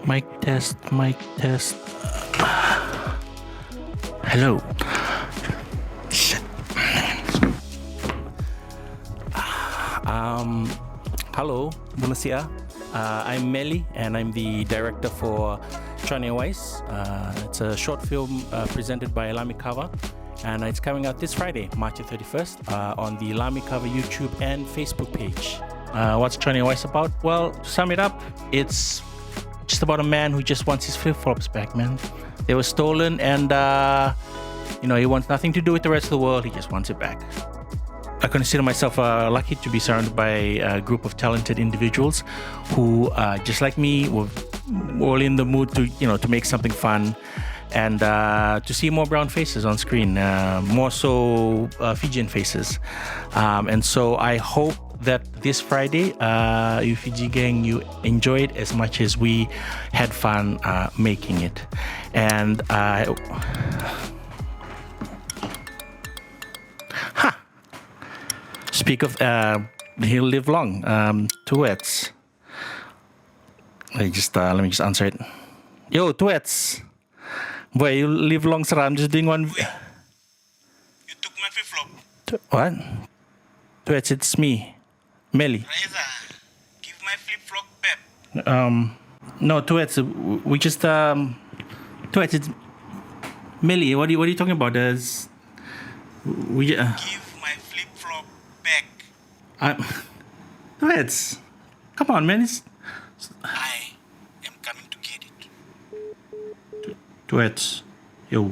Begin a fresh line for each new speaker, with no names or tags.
Mic test, mic test. Hello. Shit. Hello, buonasera. I'm Meli, and I'm the director for Jone. It's a short film presented by Lami Cover, and it's coming out this Friday, March 31st, on the Lami Cover YouTube and Facebook page. What's Jone about? Well, to sum it up, it's just about a man who just wants his flip-flops back, man. They were stolen, and he wants nothing to do with the rest of the world. He just wants it back. I consider myself lucky to be surrounded by a group of talented individuals who, just like me, were all in the mood to make something fun and to see more brown faces on screen, more so Fijian faces. And so I hope that this Friday, you Fiji gang, you enjoy it as much as we had fun making it. And speak of he'll live long. Tuets. Let me just answer it. Yo, Tuets. Boy, you live long, sir. I'm just doing one.
Wait. You took my flip-flop.
What? Tuets, it's me, Meli.
Reza, give my flip-flop back.
No, Tuets. We just Tuets, it's Meli. What are you talking about?
Give my flip-flop back.
Tuets, come on, man.
I am coming to get it.
Tuets, yo.